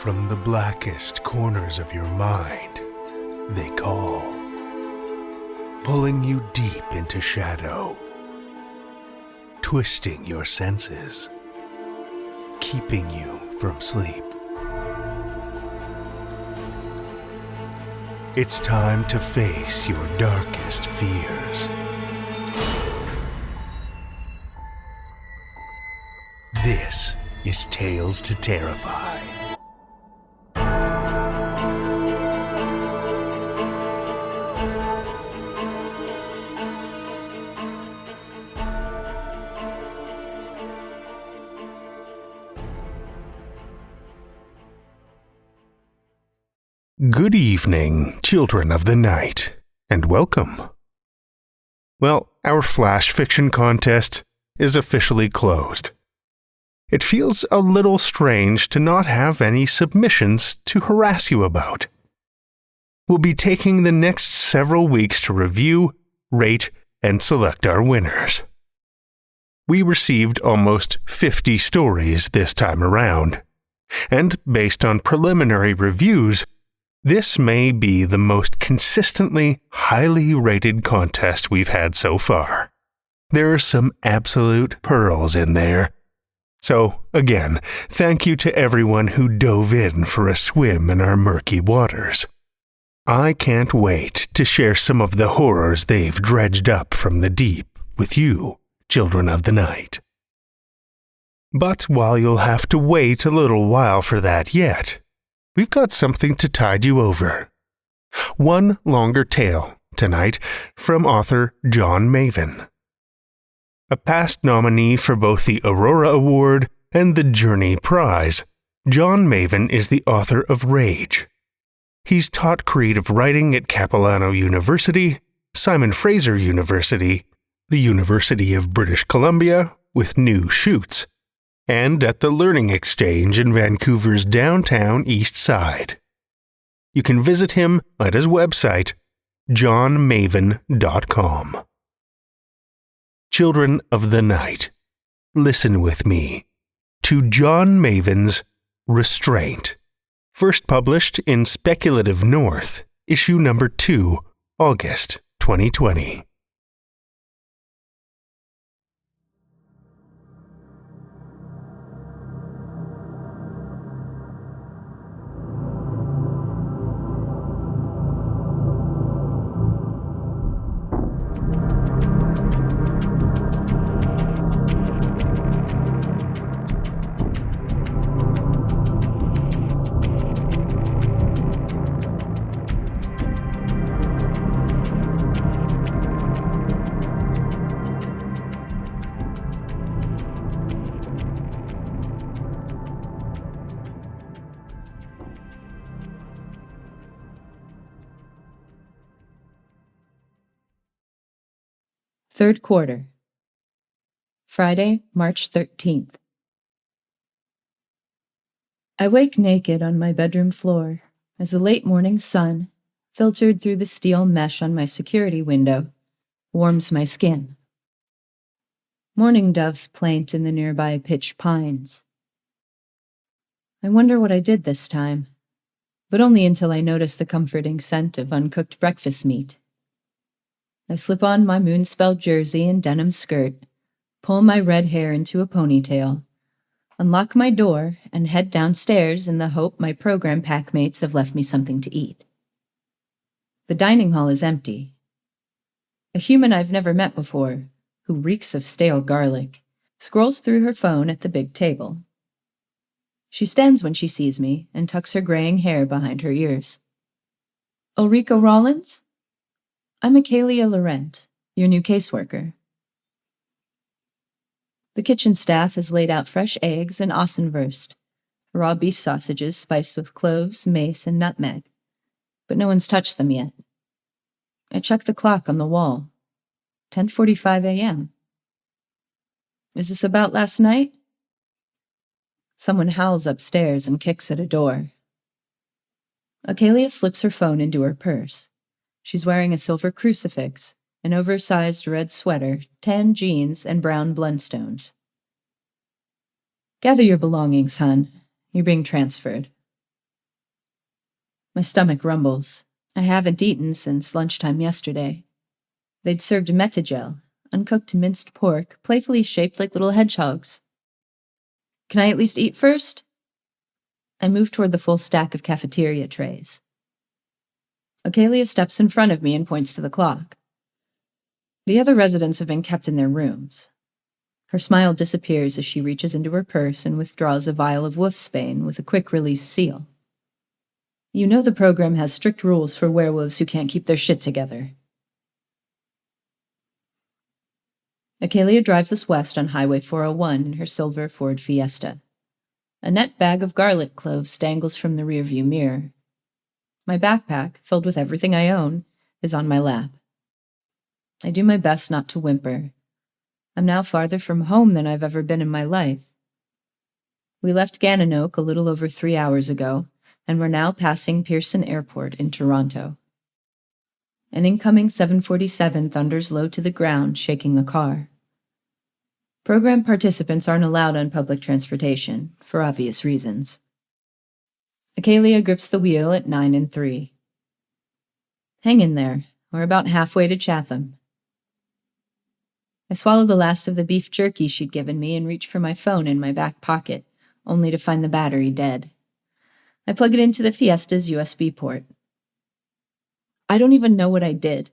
From the blackest corners of your mind, they call, pulling you deep into shadow, twisting your senses, keeping you from sleep. It's time to face your darkest fears. This is Tales to Terrify. Good evening, children of the night, and welcome. Well, our flash fiction contest is officially closed. It feels a little strange to not have any submissions to harass you about. We'll be taking the next several weeks to review, rate, and select our winners. We received almost 50 stories this time around, and based on preliminary reviews, this may be the most consistently highly rated contest we've had so far. There are some absolute pearls in there. So, again, thank you to everyone who dove in for a swim in our murky waters. I can't wait to share some of the horrors they've dredged up from the deep with you, children of the night. But while you'll have to wait a little while for that yet, we've got something to tide you over. One longer tale tonight from author John Mavin. A past nominee for both the Aurora Award and the Journey Prize, John Mavin is the author of Rage. He's taught creative writing at Capilano University, Simon Fraser University, the University of British Columbia with New Shoots, and at the Learning Exchange in Vancouver's downtown East Side. You can visit him at his website, johnmavin.com. Children of the night, listen with me to John Mavin's Restraint, first published in Speculative North, issue number 2, August 2020. Third quarter. Friday, March 13th. I wake naked on my bedroom floor as the late morning sun, filtered through the steel mesh on my security window, warms my skin. Morning doves plaint in the nearby pitch pines. I wonder what I did this time, but only until I notice the comforting scent of uncooked breakfast meat. I slip on my moonspell jersey and denim skirt, pull my red hair into a ponytail, unlock my door, and head downstairs in the hope my program packmates have left me something to eat. The dining hall is empty. A human I've never met before, who reeks of stale garlic, scrolls through her phone at the big table. She stands when she sees me and tucks her graying hair behind her ears. Ulrika Rollins? I'm Michaelia Laurent, your new caseworker. The kitchen staff has laid out fresh eggs and Ossenwurst, raw beef sausages spiced with cloves, mace, and nutmeg, but no one's touched them yet. I check the clock on the wall. 10:45 a.m. Is this about last night? Someone howls upstairs and kicks at a door. Michaelia slips her phone into her purse. She's wearing a silver crucifix, an oversized red sweater, tan jeans, and brown Blundstones. Gather your belongings, hon. You're being transferred. My stomach rumbles. I haven't eaten since lunchtime yesterday. They'd served metagel, uncooked minced pork, playfully shaped like little hedgehogs. Can I at least eat first? I move toward the full stack of cafeteria trays. Acalia steps in front of me and points to the clock. The other residents have been kept in their rooms. Her smile disappears as she reaches into her purse and withdraws a vial of wolfsbane with a quick-release seal. You know the program has strict rules for werewolves who can't keep their shit together. Acalia drives us west on Highway 401 in her silver Ford Fiesta. A net bag of garlic cloves dangles from the rearview mirror. My backpack, filled with everything I own, is on my lap. I do my best not to whimper. I'm now farther from home than I've ever been in my life. We left Gananoque a little over 3 hours ago, and we're now passing Pearson Airport in Toronto. An incoming 747 thunders low to the ground, shaking the car. Program participants aren't allowed on public transportation, for obvious reasons. Acalia grips the wheel at 9 3. Hang in there. We're about halfway to Chatham. I swallow the last of the beef jerky she'd given me and reach for my phone in my back pocket, only to find the battery dead. I plug it into the Fiesta's USB port. I don't even know what I did.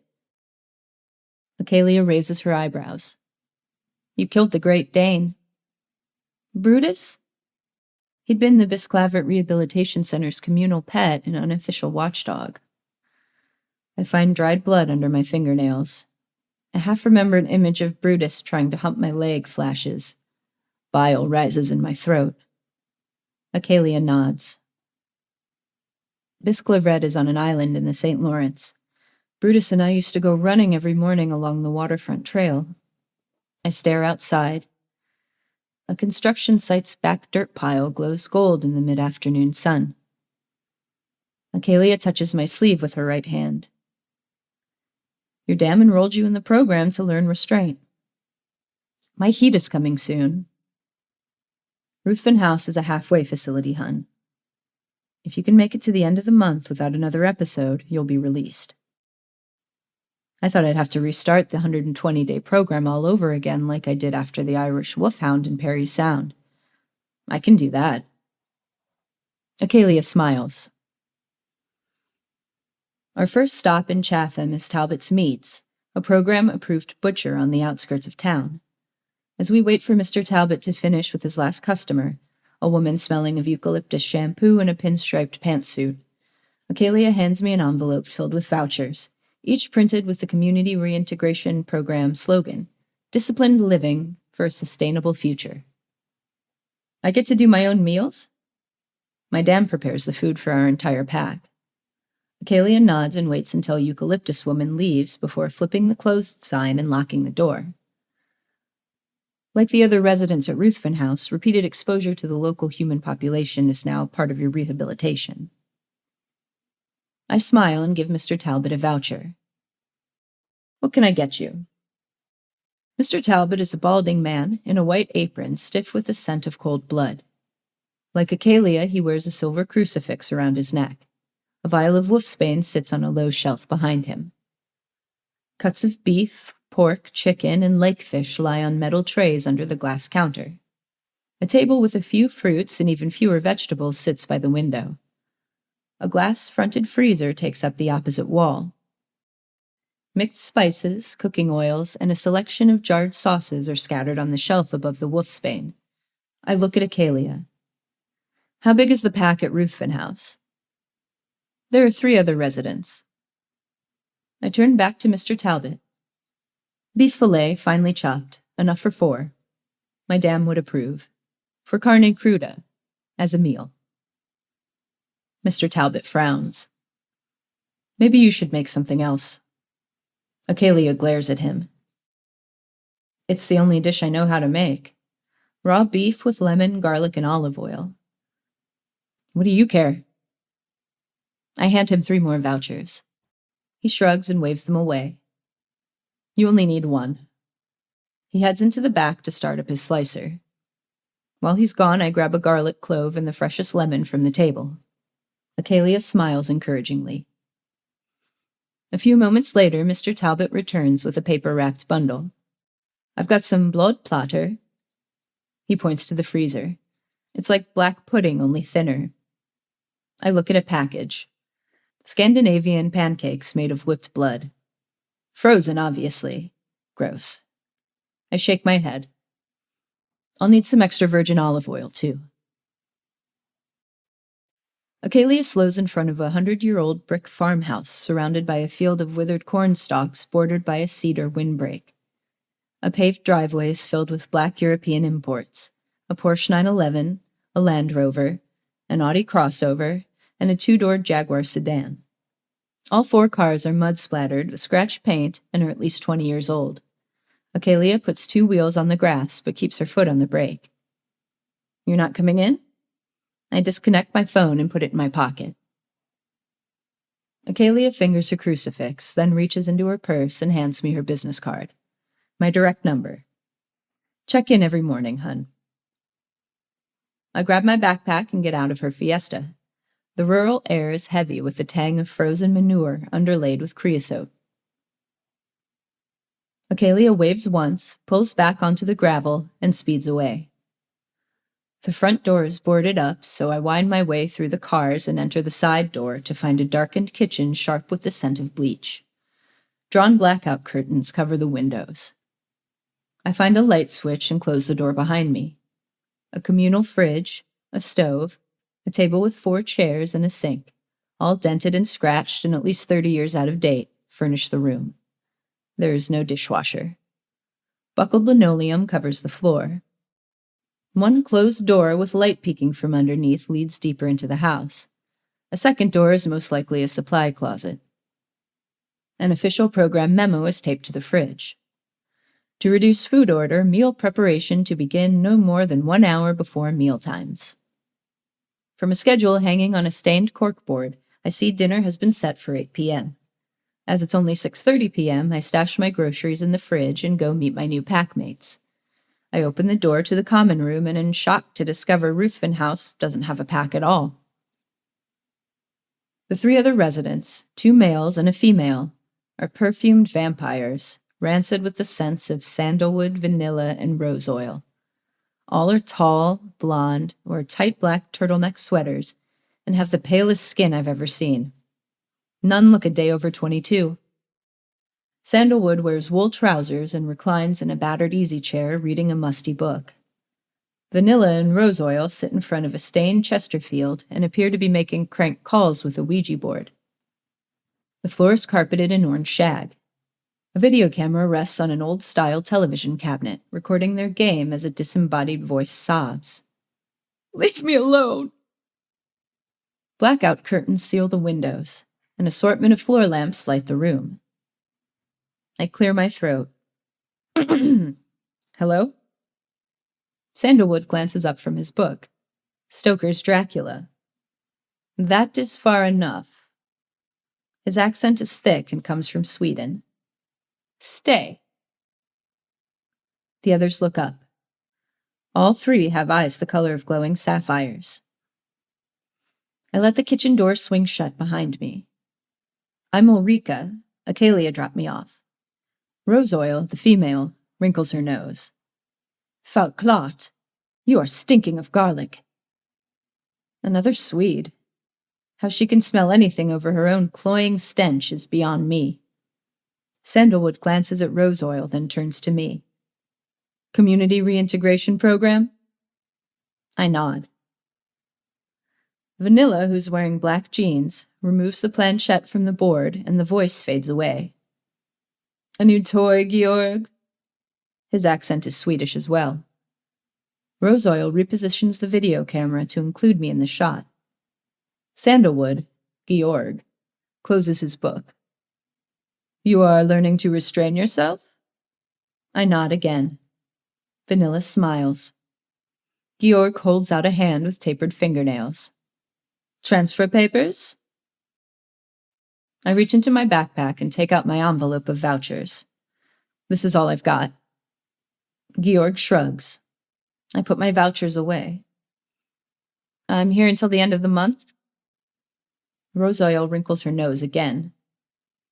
Acalia raises her eyebrows. You killed the Great Dane. Brutus? He'd been the Bisclavert Rehabilitation Center's communal pet and unofficial watchdog. I find dried blood under my fingernails. A half-remembered image of Brutus trying to hump my leg flashes. Bile rises in my throat. Acalia nods. Bisclavret is on an island in the St. Lawrence. Brutus and I used to go running every morning along the waterfront trail. I stare outside. A construction site's back dirt pile glows gold in the mid-afternoon sun. Acalia touches my sleeve with her right hand. Your dam enrolled you in the program to learn restraint. My heat is coming soon. Ruthven House is a halfway facility, hun. If you can make it to the end of the month without another episode, you'll be released. I thought I'd have to restart the 120-day program all over again like I did after the Irish Wolfhound in Parry Sound. I can do that. Acalia smiles. Our first stop in Chatham is Talbot's Meats, a program-approved butcher on the outskirts of town. As we wait for Mr. Talbot to finish with his last customer, a woman smelling of eucalyptus shampoo in a pinstriped pantsuit, Acalia hands me an envelope filled with vouchers, each printed with the Community Reintegration Program slogan, Disciplined Living for a Sustainable Future. I get to do my own meals? My dam prepares the food for our entire pack. Acalia nods and waits until Eucalyptus Woman leaves before flipping the closed sign and locking the door. Like the other residents at Ruthven House, repeated exposure to the local human population is now part of your rehabilitation. I smile and give Mr. Talbot a voucher. What can I get you? Mr. Talbot is a balding man in a white apron stiff with the scent of cold blood. Like Acalia, he wears a silver crucifix around his neck. A vial of wolfsbane sits on a low shelf behind him. Cuts of beef, pork, chicken, and lake fish lie on metal trays under the glass counter. A table with a few fruits and even fewer vegetables sits by the window. A glass-fronted freezer takes up the opposite wall. Mixed spices, cooking oils, and a selection of jarred sauces are scattered on the shelf above the wolfsbane. I look at Acalia. How big is the pack at Ruthven House? There are 3 other residents. I turn back to Mr. Talbot. Beef fillet, finely chopped, enough for 4. My dam would approve. For carne cruda, as a meal. Mr. Talbot frowns. Maybe you should make something else. Acalia glares at him. It's the only dish I know how to make. Raw beef with lemon, garlic, and olive oil. What do you care? I hand him 3 more vouchers. He shrugs and waves them away. You only need 1. He heads into the back to start up his slicer. While he's gone, I grab a garlic clove and the freshest lemon from the table. Acalia smiles encouragingly. A few moments later, Mr. Talbot returns with a paper-wrapped bundle. I've got some blood platter. He points to the freezer. It's like black pudding, only thinner. I look at a package. Scandinavian pancakes made of whipped blood. Frozen, obviously. Gross. I shake my head. I'll need some extra virgin olive oil, too. Acalia slows in front of a 100-year-old brick farmhouse surrounded by a field of withered corn stalks bordered by a cedar windbreak. A paved driveway is filled with black European imports, a Porsche 911, a Land Rover, an Audi crossover, and a two-door Jaguar sedan. All 4 cars are mud-splattered with scratched paint and are at least 20 years old. Acalia puts 2 wheels on the grass but keeps her foot on the brake. You're not coming in? I disconnect my phone and put it in my pocket. Acalia fingers her crucifix, then reaches into her purse and hands me her business card. My direct number. Check in every morning, hun. I grab my backpack and get out of her Fiesta. The rural air is heavy with the tang of frozen manure underlaid with creosote. Acalia waves once, pulls back onto the gravel, and speeds away. The front door is boarded up, so I wind my way through the cars and enter the side door to find a darkened kitchen sharp with the scent of bleach. Drawn blackout curtains cover the windows. I find a light switch and close the door behind me. A communal fridge, a stove, a table with 4 chairs and a sink, all dented and scratched and at least 30 years out of date, furnish the room. There is no dishwasher. Buckled linoleum covers the floor. One closed door with light peeking from underneath leads deeper into the house. A second door is most likely a supply closet. An official program memo is taped to the fridge. To reduce food order, meal preparation to begin no more than 1 hour before meal times. From a schedule hanging on a stained corkboard, I see dinner has been set for 8 p.m. As it's only 6:30 p.m., I stash my groceries in the fridge and go meet my new packmates. I open the door to the common room and am shocked to discover Ruthven House doesn't have a pack at all. The 3 other residents, 2 males and a female, are perfumed vampires, rancid with the scents of sandalwood, vanilla, and rose oil. All are tall, blonde, wear tight black turtleneck sweaters, and have the palest skin I've ever seen. None look a day over 22. Sandalwood wears wool trousers and reclines in a battered easy chair reading a musty book. Vanilla and Rose Oil sit in front of a stained Chesterfield and appear to be making crank calls with a Ouija board. The floor is carpeted in orange shag. A video camera rests on an old-style television cabinet, recording their game as a disembodied voice sobs. "Leave me alone!" Blackout curtains seal the windows. An assortment of floor lamps light the room. I clear my throat. Hello? Sandalwood glances up from his book. Stoker's Dracula. That is far enough. His accent is thick and comes from Sweden. Stay. The others look up. All 3 have eyes the color of glowing sapphires. I let the kitchen door swing shut behind me. I'm Ulrika. Acalia dropped me off. Rose Oil, the female, wrinkles her nose. Fout klart. You are stinking of garlic. Another Swede. How she can smell anything over her own cloying stench is beyond me. Sandalwood glances at Rose Oil, then turns to me. Community reintegration program? I nod. Vanilla, who's wearing black jeans, removes the planchette from the board and the voice fades away. A new toy, Georg? His accent is Swedish as well. Rose Oil repositions the video camera to include me in the shot. Sandalwood, Georg, closes his book. You are learning to restrain yourself? I nod again. Vanilla smiles. Georg holds out a hand with tapered fingernails. Transfer papers? I reach into my backpack and take out my envelope of vouchers. This is all I've got. Georg shrugs. I put my vouchers away. I'm here until the end of the month? Rosoil wrinkles her nose again.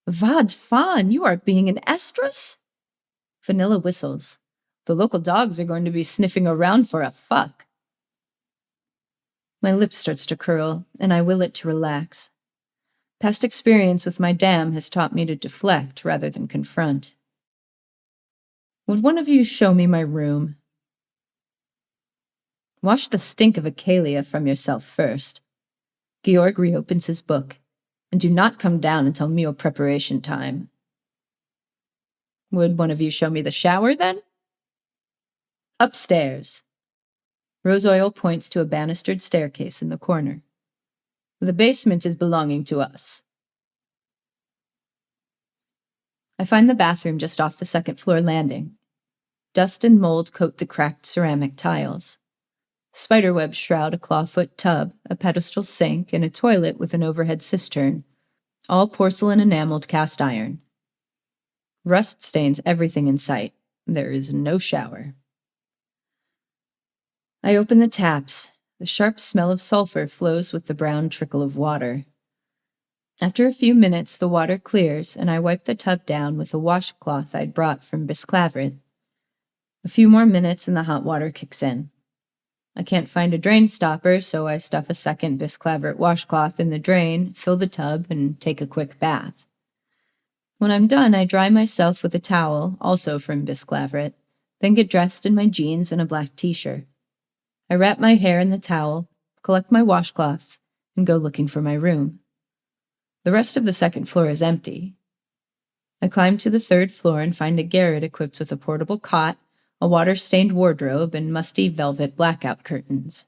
Vad fan, you are being an estrus? Vanilla whistles. The local dogs are going to be sniffing around for a fuck. My lip starts to curl, and I will it to relax. Past experience with my dam has taught me to deflect rather than confront. Would one of you show me my room? Wash the stink of Acalia from yourself first. Georg reopens his book, and do not come down until meal preparation time. Would one of you show me the shower, then? Upstairs. Rosoil points to a banistered staircase in the corner. The basement is belonging to us. I find the bathroom just off the second-floor landing. Dust and mold coat the cracked ceramic tiles. Spiderwebs shroud a clawfoot tub, a pedestal sink, and a toilet with an overhead cistern, all porcelain enameled cast iron. Rust stains everything in sight. There is no shower. I open the taps. The sharp smell of sulfur flows with the brown trickle of water. After a few minutes, the water clears, and I wipe the tub down with a washcloth I'd brought from Bisclaveret. A few more minutes and the hot water kicks in. I can't find a drain stopper, so I stuff a second Bisclaveret washcloth in the drain, fill the tub, and take a quick bath. When I'm done, I dry myself with a towel, also from Bisclaveret, then get dressed in my jeans and a black t-shirt. I wrap my hair in the towel, collect my washcloths, and go looking for my room. The rest of the second floor is empty. I climb to the third floor and find a garret equipped with a portable cot, a water-stained wardrobe, and musty velvet blackout curtains.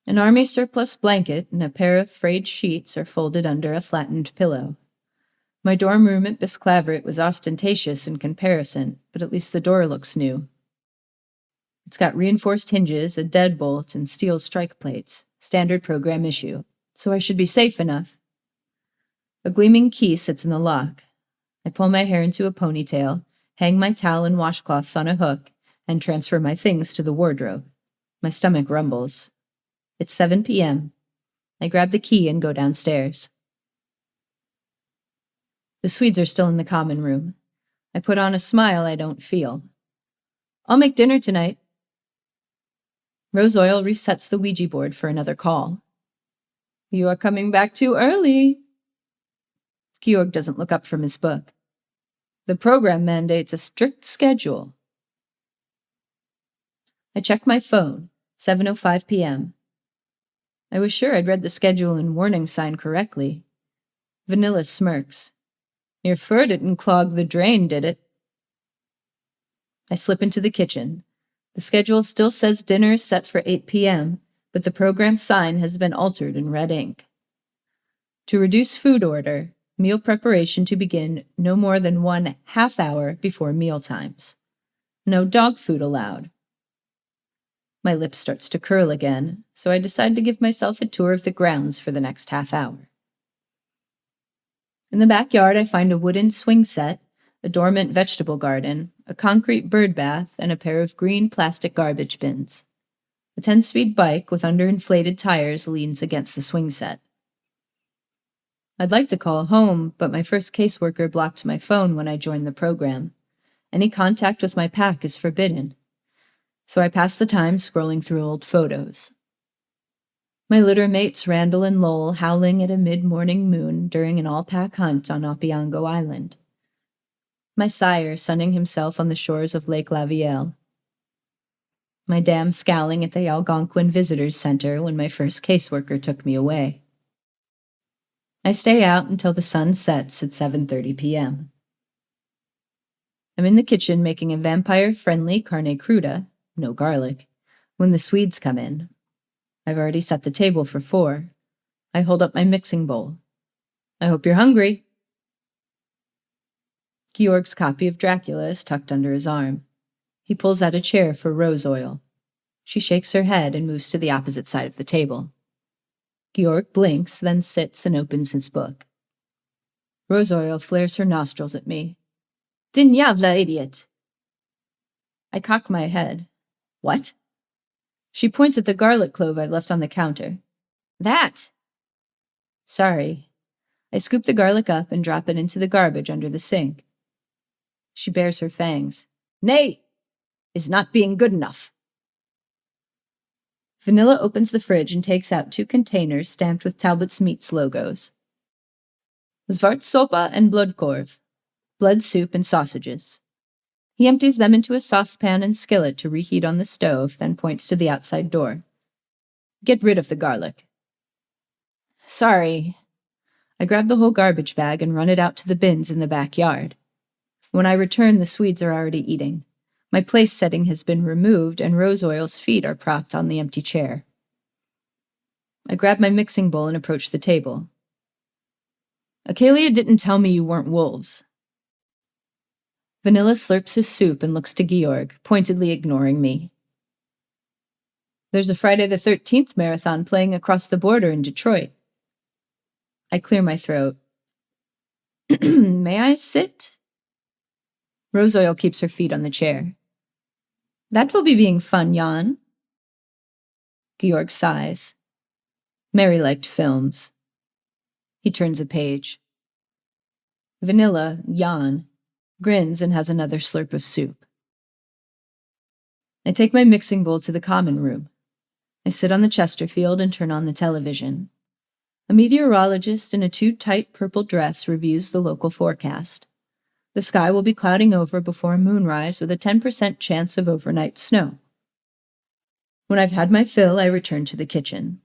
An army surplus blanket and a pair of frayed sheets are folded under a flattened pillow. My dorm room at Bisclaveret was ostentatious in comparison, but at least the door looks new. It's got reinforced hinges, a deadbolt, and steel strike plates, standard program issue, so I should be safe enough. A gleaming key sits in the lock. I pull my hair into a ponytail, hang my towel and washcloths on a hook, and transfer my things to the wardrobe. My stomach rumbles. It's 7 p.m. I grab the key and go downstairs. The Swedes are still in the common room. I put on a smile I don't feel. I'll make dinner tonight. Rosoil resets the Ouija board for another call. You are coming back too early. Georg doesn't look up from his book. The program mandates a strict schedule. I check my phone, 7:05 p.m. I was sure I'd read the schedule and warning sign correctly. Vanilla smirks. Your fur didn't clog the drain, did it? I slip into the kitchen. The schedule still says dinner is set for 8 p.m., but the program sign has been altered in red ink. To reduce food order, meal preparation to begin no more than 1/2 hour before meal times. No dog food allowed. My lip starts to curl again, so I decide to give myself a tour of the grounds for the next half hour. In the backyard, I find a wooden swing set, a dormant vegetable garden, a concrete bird bath, and a pair of green plastic garbage bins. A 10-speed bike with underinflated tires leans against the swing set. I'd like to call home, but my first caseworker blocked my phone when I joined the program. Any contact with my pack is forbidden. So I pass the time scrolling through old photos. My litter mates Randall and Lowell howling at a mid-morning moon during an all-pack hunt on Opeongo Island. My sire sunning himself on the shores of Lake Lavielle. My dam scowling at the Algonquin Visitors Center when my first caseworker took me away. I stay out until the sun sets at 7:30 p.m. I'm in the kitchen making a vampire-friendly carne cruda, no garlic, when the Swedes come in. I've already set the table for 4. I hold up my mixing bowl. I hope you're hungry. Georg's copy of Dracula is tucked under his arm. He pulls out a chair for Rosoil. She shakes her head and moves to the opposite side of the table. Georg blinks, then sits and opens his book. Rosoil flares her nostrils at me. Din jävla idiot! I cock my head. What? She points at the garlic clove I left on the counter. That! Sorry. I scoop the garlic up and drop it into the garbage under the sink. She bares her fangs. Nay! Is not being good enough. Vanilla opens the fridge and takes out 2 containers stamped with Talbot's Meats logos. Svartsopa and Blodkorv, blood soup and sausages. He empties them into a saucepan and skillet to reheat on the stove, then points to the outside door. Get rid of the garlic. Sorry. I grab the whole garbage bag and run it out to the bins in the backyard. When I return, the Swedes are already eating. My place setting has been removed, and Rose Oil's feet are propped on the empty chair. I grab my mixing bowl and approach the table. Acalia didn't tell me you weren't wolves. Vanilla slurps his soup and looks to Georg, pointedly ignoring me. There's a Friday the 13th marathon playing across the border in Detroit. I clear my throat. May I sit? Rose Oil keeps her feet on the chair. That will be being fun, Jan. Georg sighs. Mary liked films. He turns a page. Vanilla, Jan, grins and has another slurp of soup. I take my mixing bowl to the common room. I sit on the Chesterfield and turn on the television. A meteorologist in a too tight purple dress reviews the local forecast. The sky will be clouding over before moonrise with a 10% chance of overnight snow. When I've had my fill, I return to the kitchen.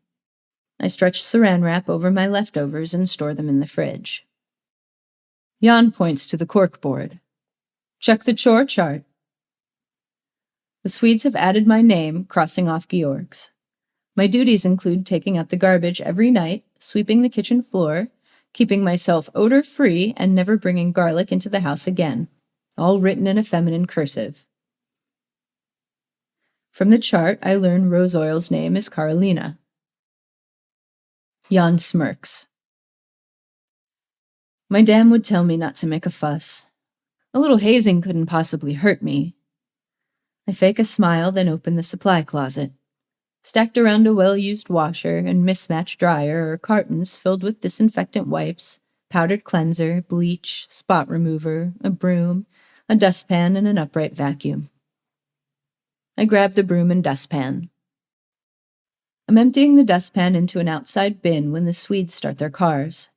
I stretch saran wrap over my leftovers and store them in the fridge. Jan points to the corkboard. Check the chore chart. The Swedes have added my name, crossing off Georg's. My duties include taking out the garbage every night, sweeping the kitchen floor, keeping myself odor-free, and never bringing garlic into the house again, all written in a feminine cursive. From the chart, I learn Rose Oil's name is Carolina. Jan smirks. My dam would tell me not to make a fuss. A little hazing couldn't possibly hurt me. I fake a smile, then open the supply closet. Stacked around a well-used washer and mismatched dryer are cartons filled with disinfectant wipes, powdered cleanser, bleach, spot remover, a broom, a dustpan, and an upright vacuum. I grab the broom and dustpan. I'm emptying the dustpan into an outside bin when the Swedes start their cars.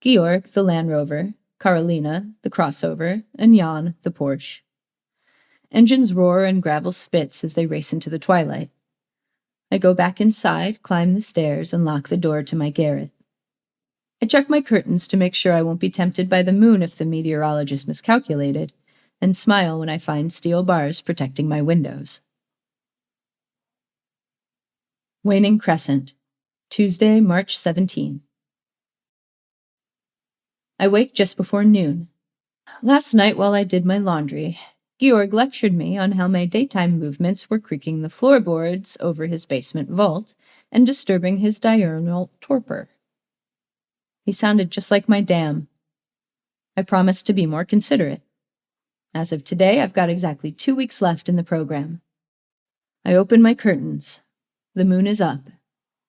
Georg, the Land Rover, Carolina, the crossover, and Jan, the Porsche. Engines roar and gravel spits as they race into the twilight. I go back inside, climb the stairs, and lock the door to my garret. I check my curtains to make sure I won't be tempted by the moon if the meteorologist miscalculated, and smile when I find steel bars protecting my windows. Waning Crescent, Tuesday, March 17. I wake just before noon. Last night while I did my laundry, Georg lectured me on how my daytime movements were creaking the floorboards over his basement vault and disturbing his diurnal torpor. He sounded just like my dam. I promised to be more considerate. As of today, I've got exactly 2 weeks left in the program. I open my curtains. The moon is up.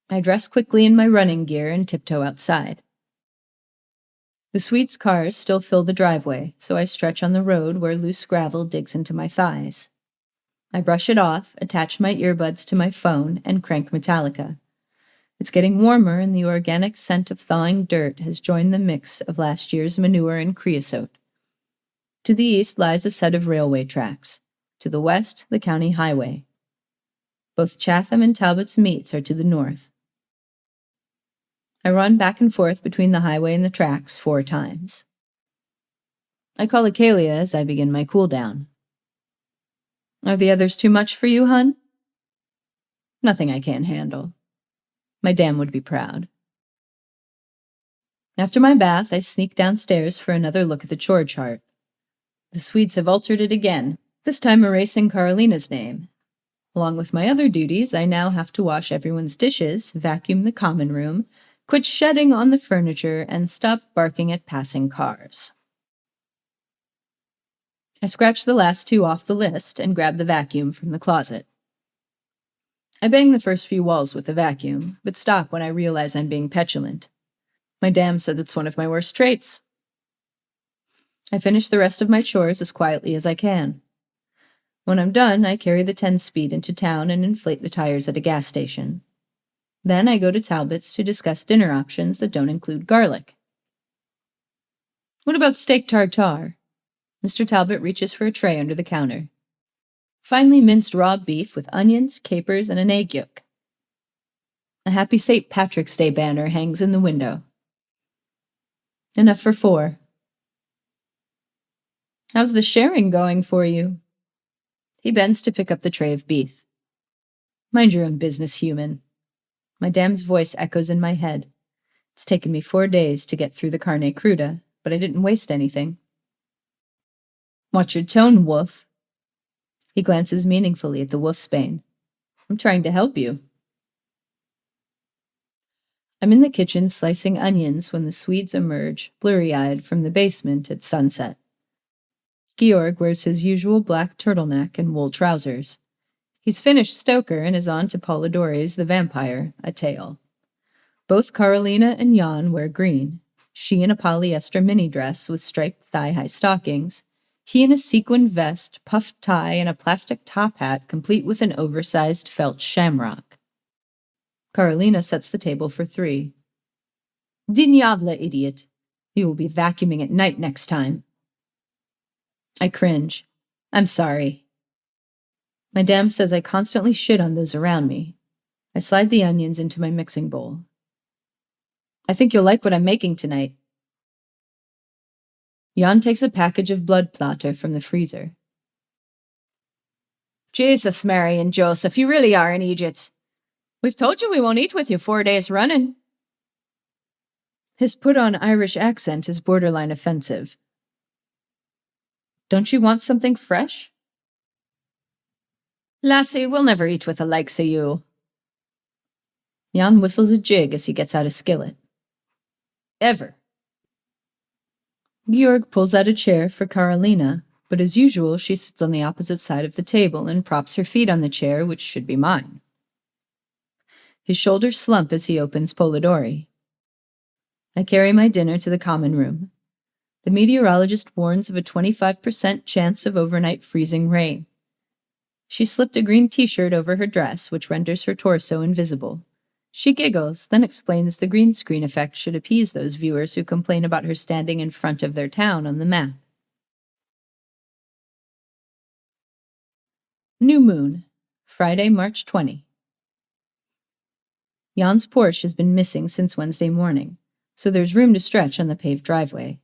I dress quickly in my running gear and tiptoe outside. The Swedes' cars still fill the driveway, so I stretch on the road where loose gravel digs into my thighs. I brush it off, attach my earbuds to my phone, and crank Metallica. It's getting warmer, and the organic scent of thawing dirt has joined the mix of last year's manure and creosote. To the east lies a set of railway tracks. To the west, the county highway. Both Chatham and Talbot's Meats are to the north. I run back and forth between the highway and the tracks 4 times. I call Acalia as I begin my cool-down. Are the others too much for you, hun? Nothing I can't handle. My dam would be proud. After my bath, I sneak downstairs for another look at the chore chart. The Swedes have altered it again, this time erasing Carolina's name. Along with my other duties, I now have to wash everyone's dishes, vacuum the common room, quit shedding on the furniture, and stop barking at passing cars. I scratch the last 2 off the list and grab the vacuum from the closet. I bang the first few walls with the vacuum, but stop when I realize I'm being petulant. My dam says it's one of my worst traits. I finish the rest of my chores as quietly as I can. When I'm done, I carry the 10-speed into town and inflate the tires at a gas station. Then I go to Talbot's to discuss dinner options that don't include garlic. What about steak tartare? Mr. Talbot reaches for a tray under the counter. Finely minced raw beef with onions, capers, and an egg yolk. A happy St. Patrick's Day banner hangs in the window. Enough for 4. How's the sharing going for you? He bends to pick up the tray of beef. Mind your own business, human. My dam's voice echoes in my head. It's taken me 4 days to get through the carne cruda, but I didn't waste anything. Watch your tone, wolf. He glances meaningfully at the wolfsbane. I'm trying to help you. I'm in the kitchen slicing onions when the Swedes emerge, blurry-eyed, from the basement at sunset. Georg wears his usual black turtleneck and wool trousers. He's finished Stoker and is on to Polidori's The Vampire, A Tale. Both Carolina and Jan wear green, she in a polyester mini dress with striped thigh-high stockings, he in a sequined vest, puffed tie, and a plastic top hat complete with an oversized felt shamrock. Carolina sets the table for 3. Dinyavla, idiot. You will be vacuuming at night next time. I cringe. I'm sorry. My dam says I constantly shit on those around me. I slide the onions into my mixing bowl. I think you'll like what I'm making tonight. Jan takes a package of blood platter from the freezer. Jesus, Mary and Joseph, you really are an Egypt. We've told you we won't eat with you 4 days running. His put-on Irish accent is borderline offensive. Don't you want something fresh? Lassie, we'll never eat with the likes of you. Jan whistles a jig as he gets out a skillet. Ever. Georg pulls out a chair for Carolina, but as usual, she sits on the opposite side of the table and props her feet on the chair, which should be mine. His shoulders slump as he opens Polidori. I carry my dinner to the common room. The meteorologist warns of a 25% chance of overnight freezing rain. She slipped a green t-shirt over her dress, which renders her torso invisible. She giggles, then explains the green screen effect should appease those viewers who complain about her standing in front of their town on the map. New moon, Friday, March 20. Jan's Porsche has been missing since Wednesday morning, so there's room to stretch on the paved driveway.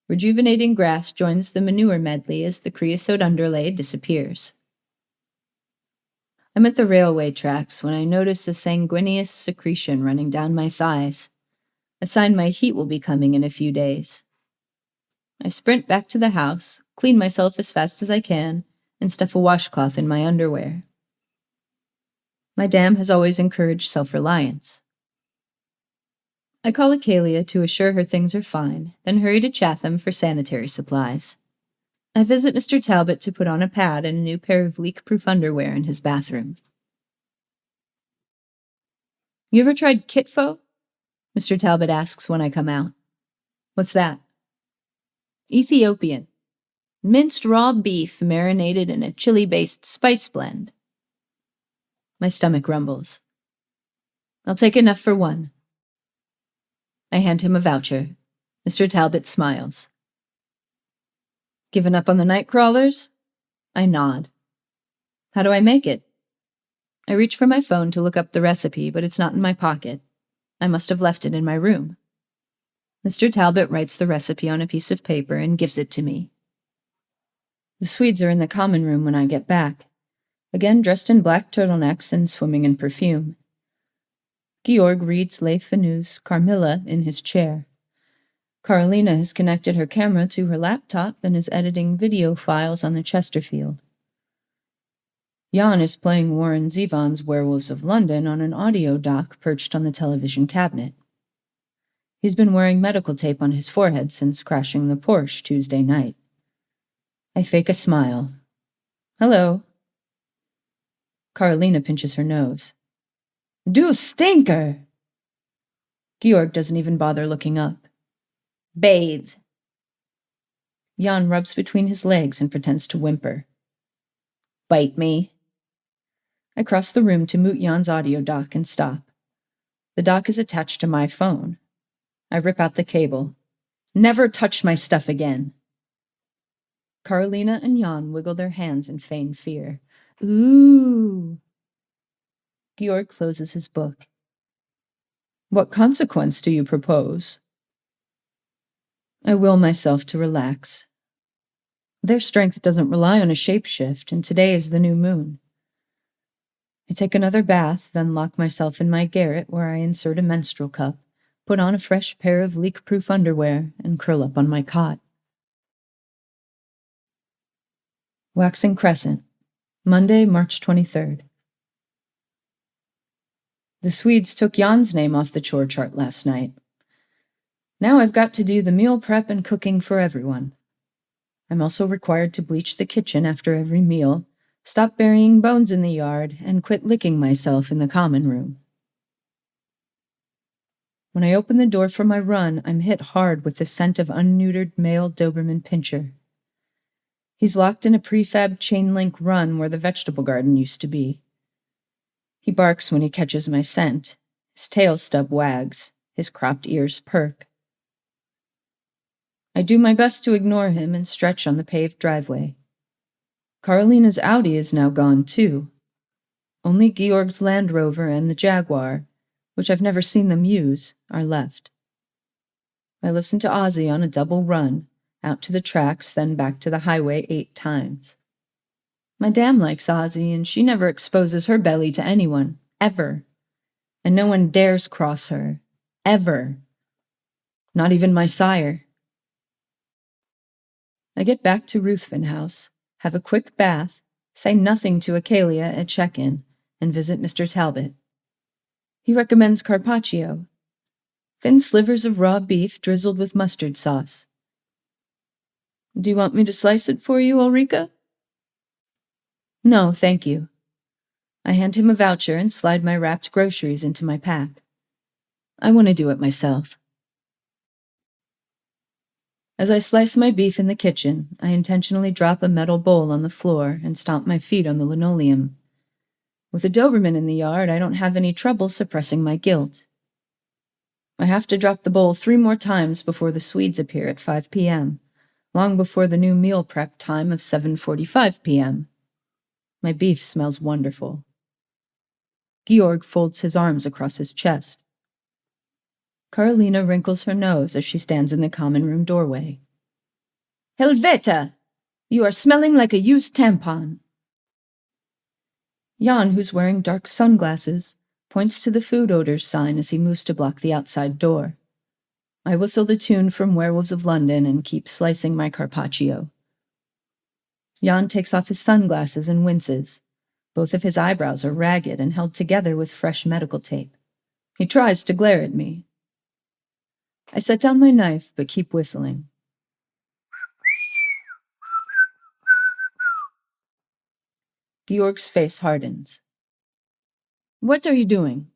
Rejuvenating grass joins the manure medley as the creosote underlay disappears. I'm at the railway tracks when I notice a sanguineous secretion running down my thighs, a sign my heat will be coming in a few days. I sprint back to the house, clean myself as fast as I can, and stuff a washcloth in my underwear. My dam has always encouraged self-reliance. I call Acalia to assure her things are fine, then hurry to Chatham for sanitary supplies. I visit Mr. Talbot to put on a pad and a new pair of leak-proof underwear in his bathroom. You ever tried kitfo? Mr. Talbot asks when I come out. What's that? Ethiopian. Minced raw beef marinated in a chili-based spice blend. My stomach rumbles. I'll take enough for 1. I hand him a voucher. Mr. Talbot smiles. Given up on the night crawlers? I nod. How do I make it? I reach for my phone to look up the recipe, but it's not in my pocket. I must have left it in my room. Mr. Talbot writes the recipe on a piece of paper and gives it to me. The Swedes are in the common room when I get back, again dressed in black turtlenecks and swimming in perfume. Georg reads Le Fanu's Carmilla in his chair. Carolina has connected her camera to her laptop and is editing video files on the Chesterfield. Jan is playing Warren Zevon's Werewolves of London on an audio dock perched on the television cabinet. He's been wearing medical tape on his forehead since crashing the Porsche Tuesday night. I fake a smile. Hello. Carolina pinches her nose. Du stinker! Georg doesn't even bother looking up. Bathe. Jan rubs between his legs and pretends to whimper. Bite me. I cross the room to mute Jan's audio dock and stop. The dock is attached to my phone. I rip out the cable. Never touch my stuff again. Carolina and Jan wiggle their hands in feigned fear. Ooh. Georg closes his book. What consequence do you propose? I will myself to relax. Their strength doesn't rely on a shapeshift, and today is the new moon. I take another bath, then lock myself in my garret where I insert a menstrual cup, put on a fresh pair of leak-proof underwear, and curl up on my cot. Waxing Crescent, Monday, March 23rd. The Swedes took Jan's name off the chore chart last night. Now I've got to do the meal prep and cooking for everyone. I'm also required to bleach the kitchen after every meal, stop burying bones in the yard, and quit licking myself in the common room. When I open the door for my run, I'm hit hard with the scent of unneutered male Doberman Pinscher. He's locked in a prefab chain-link run where the vegetable garden used to be. He barks when he catches my scent. His tail stub wags. His cropped ears perk. I do my best to ignore him and stretch on the paved driveway. Carolina's Audi is now gone, too. Only Georg's Land Rover and the Jaguar, which I've never seen them use, are left. I listen to Ozzy on a double run, out to the tracks, then back to the highway 8 times. My dam likes Ozzy, and she never exposes her belly to anyone, ever. And no one dares cross her, ever. Not even my sire. I get back to Ruthven House, have a quick bath, say nothing to Acalia at check-in, and visit Mr. Talbot. He recommends carpaccio, thin slivers of raw beef drizzled with mustard sauce. Do you want me to slice it for you, Ulrika? No, thank you. I hand him a voucher and slide my wrapped groceries into my pack. I want to do it myself. As I slice my beef in the kitchen, I intentionally drop a metal bowl on the floor and stomp my feet on the linoleum. With a Doberman in the yard, I don't have any trouble suppressing my guilt. I have to drop the bowl 3 more times before the Swedes appear at 5 p.m., long before the new meal prep time of 7:45 p.m. My beef smells wonderful. Georg folds his arms across his chest. Carolina wrinkles her nose as she stands in the common room doorway. Helvete! You are smelling like a used tampon. Jan, who's wearing dark sunglasses, points to the food odors sign as he moves to block the outside door. I whistle the tune from Werewolves of London and keep slicing my carpaccio. Jan takes off his sunglasses and winces. Both of his eyebrows are ragged and held together with fresh medical tape. He tries to glare at me. I set down my knife, but keep whistling. Georg's face hardens. What are you doing?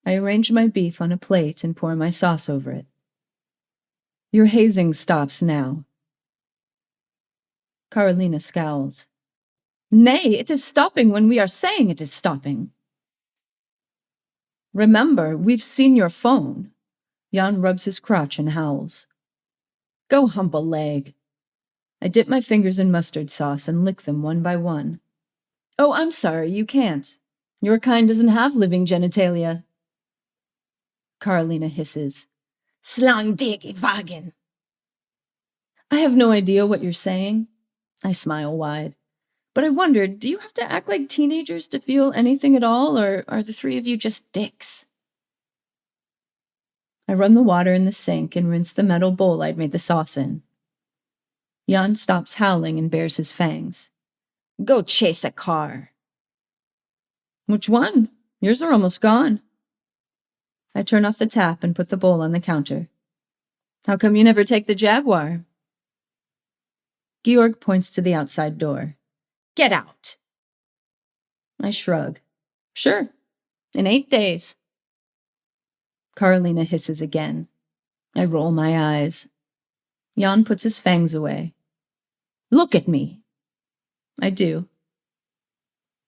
I arrange my beef on a plate and pour my sauce over it. Your hazing stops now. Carolina scowls. Nay, it is stopping when we are saying it is stopping. Remember, we've seen your phone. Jan rubs his crotch and howls. Go hump a leg. I dip my fingers in mustard sauce and lick them one by one. Oh, I'm sorry, you can't. Your kind doesn't have living genitalia. Carolina hisses. Slang dig wagen. I have no idea what you're saying. I smile wide. But I wondered, do you have to act like teenagers to feel anything at all, or are the 3 of you just dicks? I run the water in the sink and rinse the metal bowl I'd made the sauce in. Jan stops howling and bares his fangs. Go chase a car. Which one? Yours are almost gone. I turn off the tap and put the bowl on the counter. How come you never take the Jaguar? Georg points to the outside door. Get out. I shrug. Sure. In 8 days. Carolina hisses again. I roll my eyes. Jan puts his fangs away. Look at me. I do.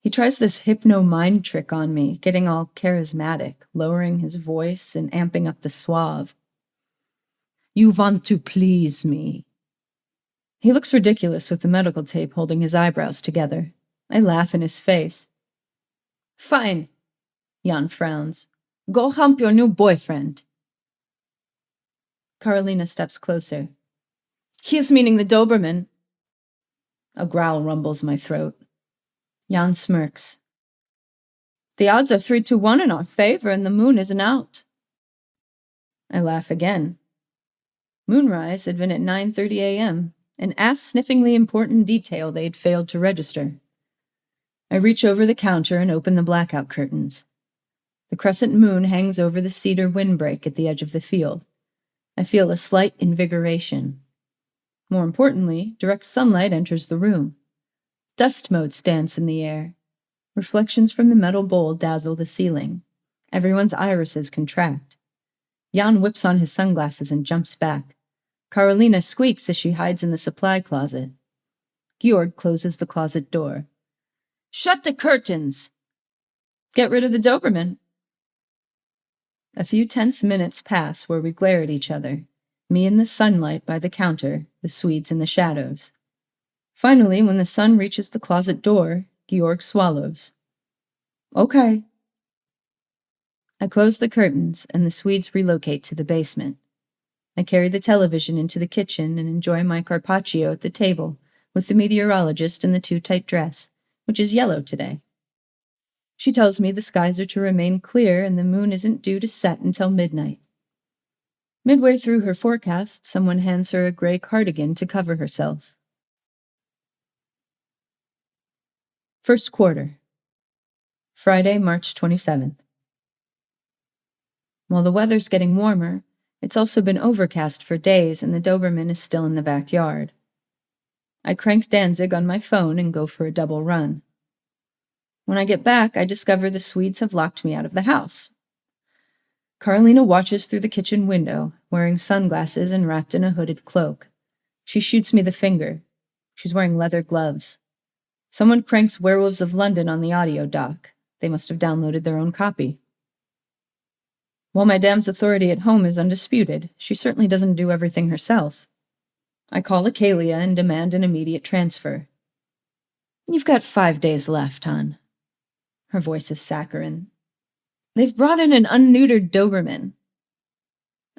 He tries this hypno-mind trick on me, getting all charismatic, lowering his voice and amping up the suave. You want to please me. He looks ridiculous with the medical tape holding his eyebrows together. I laugh in his face. Fine. Jan frowns. Go hump your new boyfriend. Carolina steps closer. He is meaning the Doberman. A growl rumbles my throat. Jan smirks. The odds are 3-1 in our favor, and the moon isn't out. I laugh again. Moonrise had been at 9:30 a.m., an ass-sniffingly important detail they'd failed to register. I reach over the counter and open the blackout curtains. The crescent moon hangs over the cedar windbreak at the edge of the field. I feel a slight invigoration. More importantly, direct sunlight enters the room. Dust motes dance in the air. Reflections from the metal bowl dazzle the ceiling. Everyone's irises contract. Jan whips on his sunglasses and jumps back. Carolina squeaks as she hides in the supply closet. Georg closes the closet door. Shut the curtains! Get rid of the Doberman. A few tense minutes pass where we glare at each other, me in the sunlight by the counter, the Swedes in the shadows. Finally, when the sun reaches the closet door, Georg swallows. Okay. I close the curtains, and the Swedes relocate to the basement. I carry the television into the kitchen and enjoy my carpaccio at the table with the meteorologist in the too-tight dress, which is yellow today. She tells me the skies are to remain clear and the moon isn't due to set until midnight. Midway through her forecast, someone hands her a gray cardigan to cover herself. First quarter. Friday, March 27th. While the weather's getting warmer, it's also been overcast for days and the Doberman is still in the backyard. I crank Danzig on my phone and go for a double run. When I get back, I discover the Swedes have locked me out of the house. Carolina watches through the kitchen window, wearing sunglasses and wrapped in a hooded cloak. She shoots me the finger. She's wearing leather gloves. Someone cranks Werewolves of London on the audio dock. They must have downloaded their own copy. While my dam's authority at home is undisputed, she certainly doesn't do everything herself. I call Acalia and demand an immediate transfer. You've got 5 days left, hon. Her voice is saccharine. They've brought in an unneutered Doberman.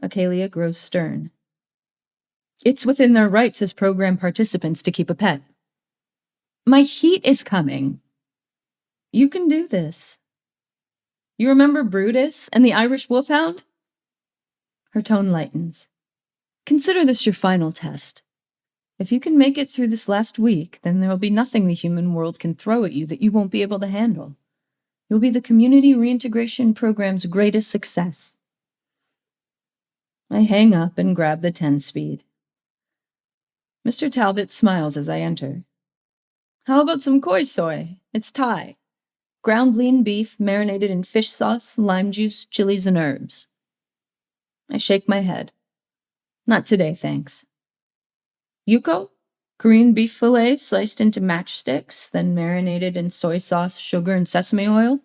Acalia grows stern. It's within their rights as program participants to keep a pet. My heat is coming. You can do this. You remember Brutus and the Irish Wolfhound? Her tone lightens. Consider this your final test. If you can make it through this last week, then there will be nothing the human world can throw at you that you won't be able to handle. You'll be the community reintegration program's greatest success. I hang up and grab the 10-speed. Mr. Talbot smiles as I enter. How about some koi soy? It's Thai. Ground lean beef marinated in fish sauce, lime juice, chilies, and herbs. I shake my head. Not today, thanks. Yuko? Korean beef fillet sliced into matchsticks, then marinated in soy sauce, sugar, and sesame oil.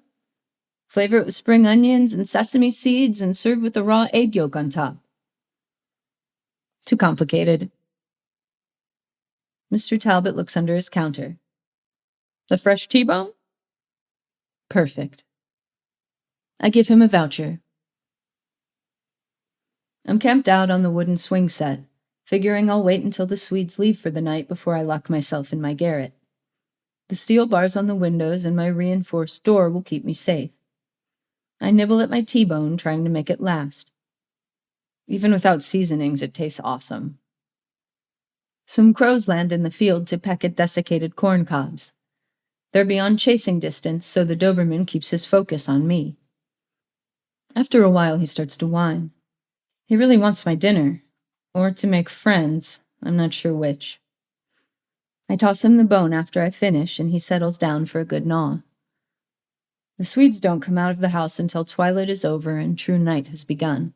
Flavor it with spring onions and sesame seeds and serve with a raw egg yolk on top. Too complicated. Mr. Talbot looks under his counter. The fresh T-bone? Perfect. I give him a voucher. I'm camped out on the wooden swing set, figuring I'll wait until the Swedes leave for the night before I lock myself in my garret. The steel bars on the windows and my reinforced door will keep me safe. I nibble at my T-bone, trying to make it last. Even without seasonings, it tastes awesome. Some crows land in the field to peck at desiccated corn cobs. They're beyond chasing distance, so the Doberman keeps his focus on me. After a while, he starts to whine. He really wants my dinner, or to make friends, I'm not sure which. I toss him the bone after I finish, and he settles down for a good gnaw. The Swedes don't come out of the house until twilight is over and true night has begun.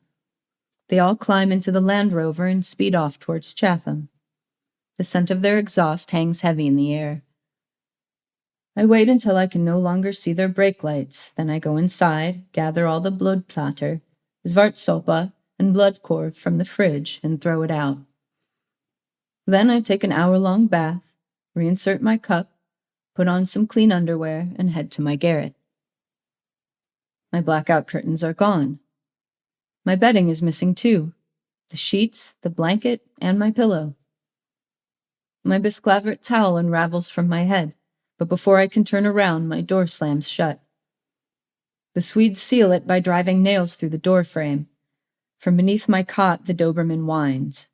They all climb into the Land Rover and speed off towards Chatham. The scent of their exhaust hangs heavy in the air. I wait until I can no longer see their brake lights, then I go inside, gather all the blodplatter, Svartsopa, and bloodkorv from the fridge and throw it out. Then I take an hour-long bath, reinsert my cup, put on some clean underwear, and head to my garret. My blackout curtains are gone. My bedding is missing too. The sheets, the blanket, and my pillow. My bisclavert towel unravels from my head, but before I can turn around, my door slams shut. The Swedes seal it by driving nails through the door frame. From beneath my cot, the Doberman whines.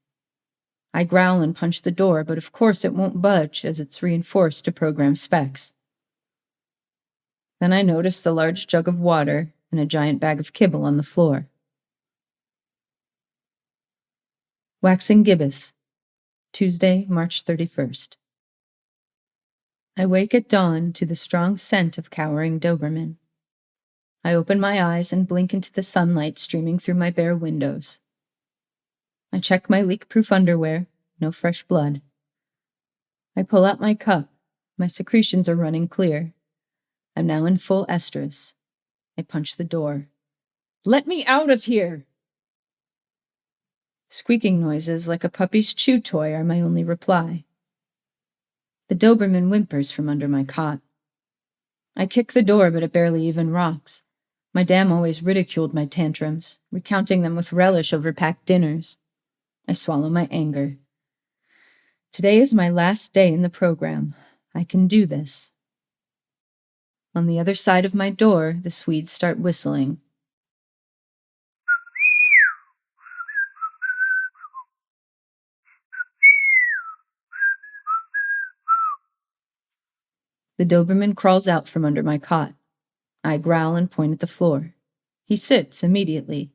I growl and punch the door, but of course it won't budge as it's reinforced to program specs. Then I notice the large jug of water and a giant bag of kibble on the floor. Waxing gibbous, Tuesday, March 31st. I wake at dawn to the strong scent of cowering Doberman. I open my eyes and blink into the sunlight streaming through my bare windows. I check my leak-proof underwear, no fresh blood. I pull out my cup. My secretions are running clear. I'm now in full estrus. I punch the door. "Let me out of here!" Squeaking noises like a puppy's chew toy are my only reply. The Doberman whimpers from under my cot. I kick the door, but it barely even rocks. My dam always ridiculed my tantrums, recounting them with relish over packed dinners. I swallow my anger. Today is my last day in the program. I can do this. On the other side of my door, the Swedes start whistling. The Doberman crawls out from under my cot. I growl and point at the floor. He sits immediately.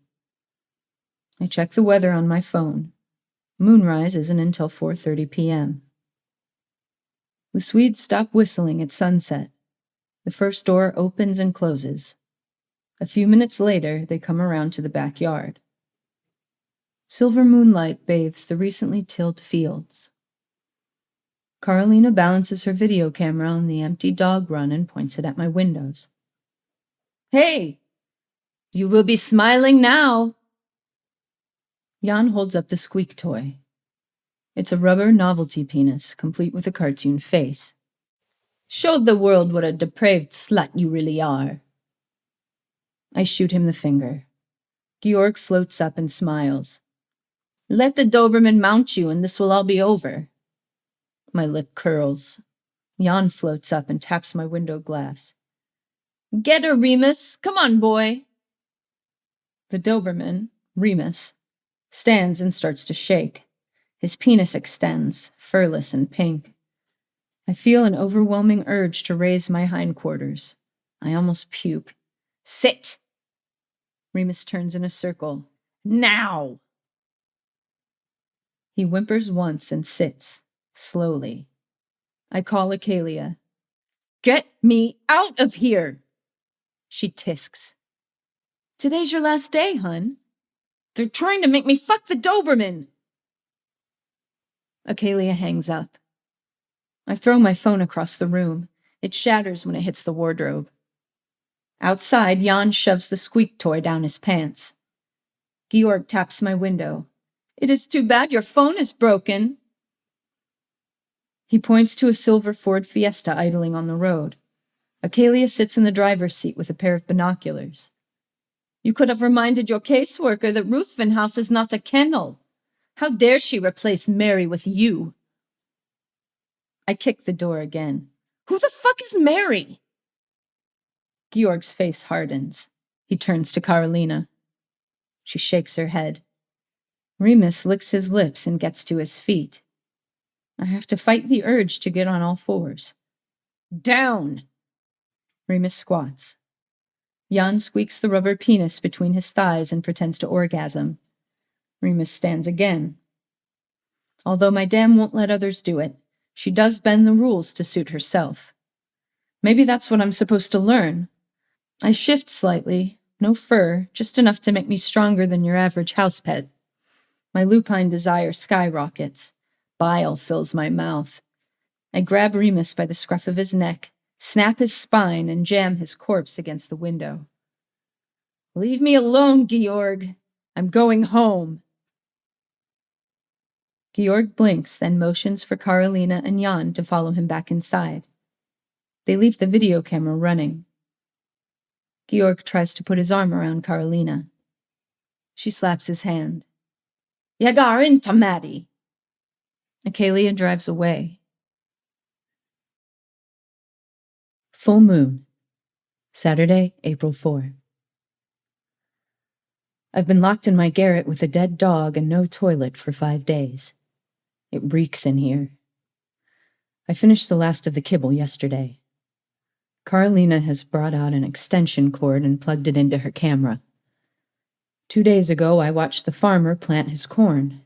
I check the weather on my phone. Moonrise isn't until 4:30 p.m. The Swedes stop whistling at sunset. The first door opens and closes. A few minutes later, they come around to the backyard. Silver moonlight bathes the recently tilled fields. Carolina balances her video camera on the empty dog run and points it at my windows. "Hey! You will be smiling now!" Jan holds up the squeak toy. It's a rubber novelty penis, complete with a cartoon face. "Show the world what a depraved slut you really are." I shoot him the finger. Georg floats up and smiles. "Let the Doberman mount you and this will all be over." My lip curls. Jan floats up and taps my window glass. "Get her, Remus! Come on, boy!" The Doberman, Remus, stands and starts to shake. His penis extends, furless and pink. I feel an overwhelming urge to raise my hindquarters. I almost puke. "Sit!" Remus turns in a circle. "Now!" He whimpers once and sits, slowly. I call Acalia. "Get me out of here!" She tisks. "Today's your last day, hun." "They're trying to make me fuck the Doberman!" Acalia hangs up. I throw my phone across the room. It shatters when it hits the wardrobe. Outside, Jan shoves the squeak toy down his pants. Georg taps my window. "It is too bad your phone is broken." He points to a silver Ford Fiesta idling on the road. Acalia sits in the driver's seat with a pair of binoculars. "You could have reminded your caseworker that Ruthven House is not a kennel. How dare she replace Mary with you?" I kick the door again. "Who the fuck is Mary?" Georg's face hardens. He turns to Carolina. She shakes her head. Remus licks his lips and gets to his feet. I have to fight the urge to get on all fours. "Down!" Remus squats. Jan squeaks the rubber penis between his thighs and pretends to orgasm. Remus stands again. Although my dam won't let others do it, she does bend the rules to suit herself. Maybe that's what I'm supposed to learn. I shift slightly, no fur, just enough to make me stronger than your average house pet. My lupine desire skyrockets. Bile fills my mouth. I grab Remus by the scruff of his neck, snap his spine, and jam his corpse against the window. Leave me alone, Georg. I'm going home. Georg blinks, then motions for Carolina and Jan to follow him back inside. They leave the video camera running. Georg tries to put his arm around Carolina. She slaps his hand. "Jag är inte Maddie." Acalia drives away. Full moon. Saturday, April 4. I've been locked in my garret with a dead dog and no toilet for 5 days. It reeks in here. I finished the last of the kibble yesterday. Carolina has brought out an extension cord and plugged it into her camera. 2 days ago, I watched the farmer plant his corn.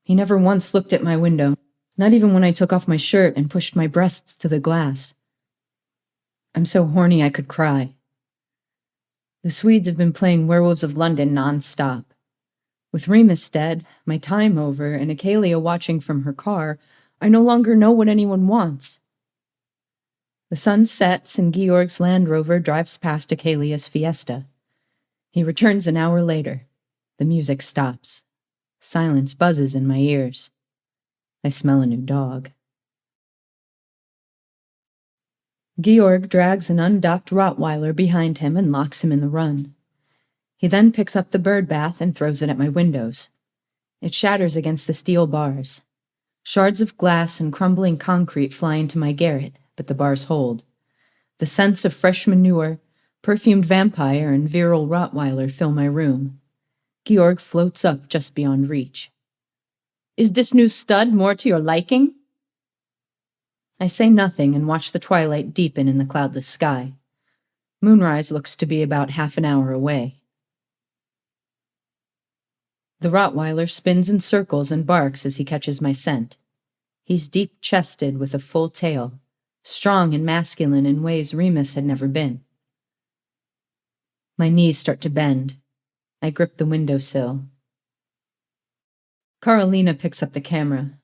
He never once looked at my window, not even when I took off my shirt and pushed my breasts to the glass. I'm so horny I could cry. The Swedes have been playing Werewolves of London non-stop. With Remus dead, my time over, and Acalia watching from her car, I no longer know what anyone wants. The sun sets and Georg's Land Rover drives past Acalia's Fiesta. He returns an hour later. The music stops. Silence buzzes in my ears. I smell a new dog. Georg drags an undocked Rottweiler behind him and locks him in the run. He then picks up the bird bath and throws it at my windows. It shatters against the steel bars. Shards of glass and crumbling concrete fly into my garret, but the bars hold. The scents of fresh manure, perfumed vampire, and virile Rottweiler fill my room. Georg floats up just beyond reach. "Is this new stud more to your liking?" I say nothing and watch the twilight deepen in the cloudless sky. Moonrise looks to be about half an hour away. The Rottweiler spins in circles and barks as he catches my scent. He's deep-chested with a full tail, strong and masculine in ways Remus had never been. My knees start to bend. I grip the windowsill. Carolina picks up the camera.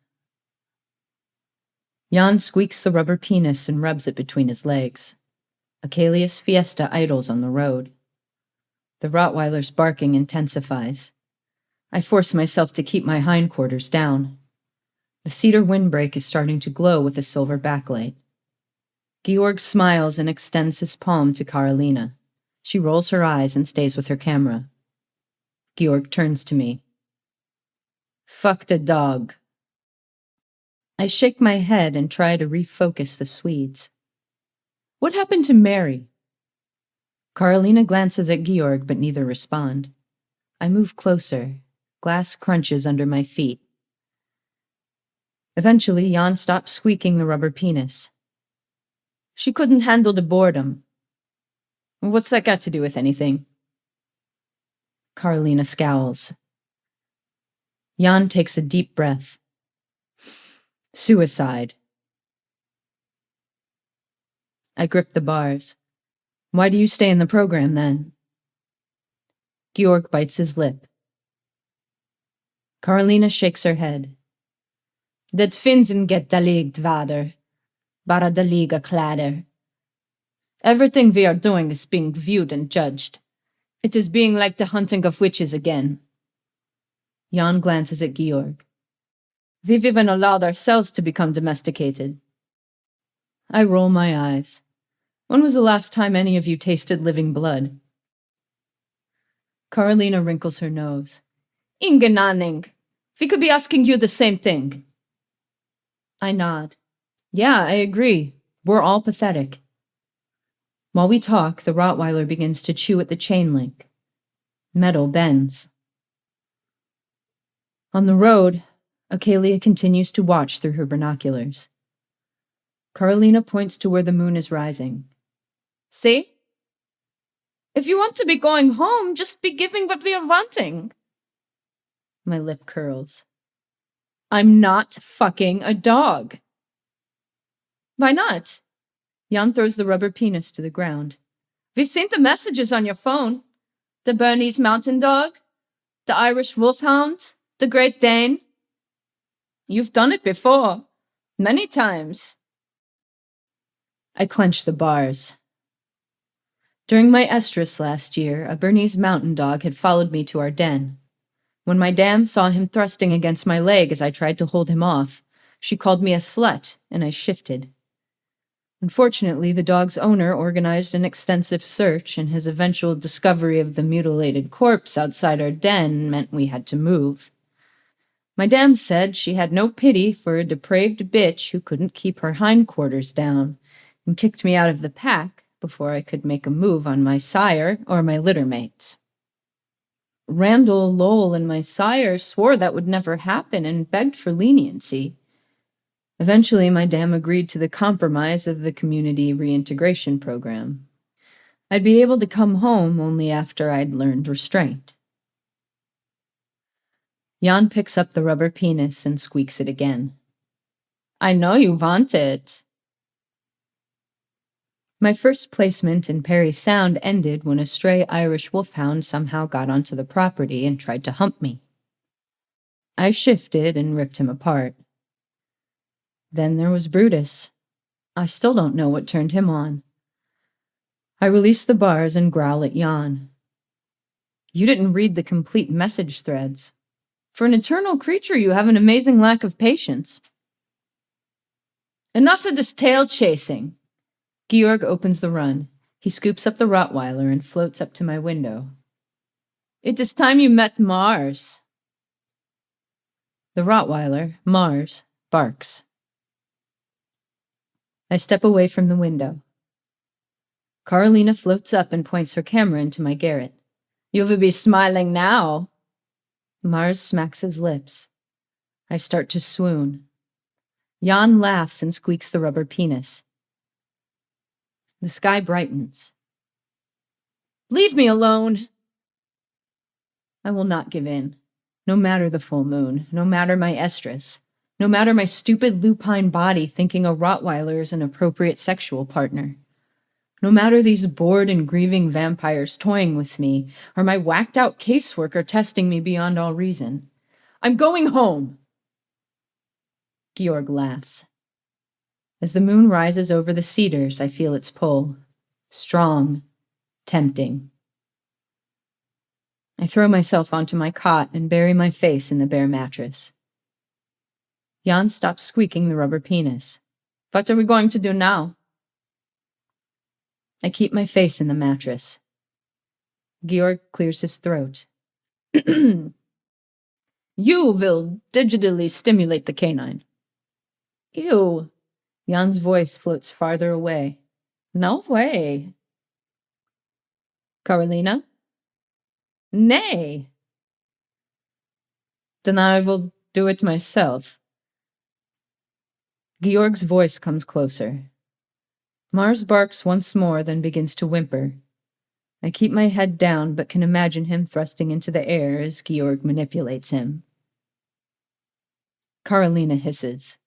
Jan squeaks the rubber penis and rubs it between his legs. Acalia's Fiesta idles on the road. The Rottweiler's barking intensifies. I force myself to keep my hindquarters down. The cedar windbreak is starting to glow with a silver backlight. Georg smiles and extends his palm to Carolina. She rolls her eyes and stays with her camera. Georg turns to me. "Fuck the dog." I shake my head and try to refocus the Swedes. "What happened to Mary?" Carolina glances at Georg, but neither respond. I move closer. Glass crunches under my feet. Eventually, Jan stops squeaking the rubber penis. "She couldn't handle the boredom." "What's that got to do with anything?" Carolina scowls. Jan takes a deep breath. "Suicide." I grip the bars. "Why do you stay in the program, then?" Georg bites his lip. Carolina shakes her head. "Det finns inget daligt vader. Bara daliga kläder. Everything we are doing is being viewed and judged. It is being like the hunting of witches again." Jan glances at Georg. "We've even allowed ourselves to become domesticated." I roll my eyes. When was the last time any of you tasted living blood? Carolina wrinkles her nose. "Ingen aning. We could be asking you the same thing." I nod. "Yeah, I agree. We're all pathetic." While we talk, the Rottweiler begins to chew at the chain link. Metal bends. On the road, Acalia continues to watch through her binoculars. Carolina points to where the moon is rising. "See? If you want to be going home, just be giving what we are wanting." My lip curls. "I'm not fucking a dog." "Why not?" Jan throws the rubber penis to the ground. We've seen the messages on your phone. The Bernese Mountain Dog, the Irish Wolfhound, the Great Dane. You've done it before. Many times. I clenched the bars. During my estrus last year, a Bernese Mountain Dog had followed me to our den. When my dam saw him thrusting against my leg as I tried to hold him off, she called me a slut, and I shifted. Unfortunately, the dog's owner organized an extensive search, and his eventual discovery of the mutilated corpse outside our den meant we had to move. My dam said she had no pity for a depraved bitch who couldn't keep her hindquarters down, and kicked me out of the pack before I could make a move on my sire or my littermates. Randall, Lowell, and my sire swore that would never happen and begged for leniency. Eventually, my dam agreed to the compromise of the community reintegration program. I'd be able to come home only after I'd learned restraint. Jan picks up the rubber penis and squeaks it again. I know you want it. My first placement in Perry Sound ended when a stray Irish wolfhound somehow got onto the property and tried to hump me. I shifted and ripped him apart. Then there was Brutus. I still don't know what turned him on. I release the bars and growl at Jan. You didn't read the complete message threads. For an eternal creature, you have an amazing lack of patience. Enough of this tail chasing. Georg opens the run. He scoops up the Rottweiler and floats up to my window. It is time you met Mars. The Rottweiler, Mars, barks. I step away from the window. Carolina floats up and points her camera into my garret. You will be smiling now. Mars smacks his lips. I start to swoon. Jan laughs and squeaks the rubber penis. The sky brightens. Leave me alone! I will not give in, no matter the full moon, no matter my estrus, no matter my stupid lupine body thinking a Rottweiler is an appropriate sexual partner, no matter these bored and grieving vampires toying with me, or my whacked-out caseworker testing me beyond all reason. I'm going home! Georg laughs. As the moon rises over the cedars, I feel its pull. Strong, tempting. I throw myself onto my cot and bury my face in the bare mattress. Jan stops squeaking the rubber penis. What are we going to do now? I keep my face in the mattress. Georg clears his throat. You will digitally stimulate the canine. Ew. Jan's voice floats farther away. No way. Carolina? Nay. Then I will do it myself. Georg's voice comes closer. Mars barks once more, then begins to whimper. I keep my head down, but can imagine him thrusting into the air as Georg manipulates him. Carolina hisses.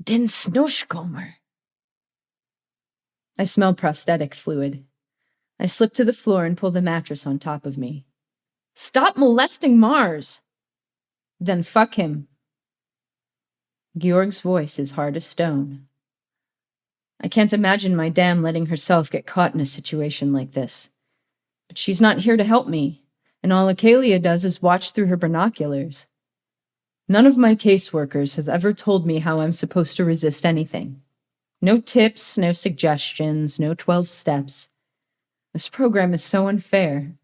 Den Snushkomer. I smell prosthetic fluid. I slip to the floor and pull the mattress on top of me. Stop molesting Mars! Then fuck him. Georg's voice is hard as stone. I can't imagine my dam letting herself get caught in a situation like this. But she's not here to help me, and all Acalia does is watch through her binoculars. None of my caseworkers has ever told me how I'm supposed to resist anything. No tips, no suggestions, no 12 steps. This program is so unfair.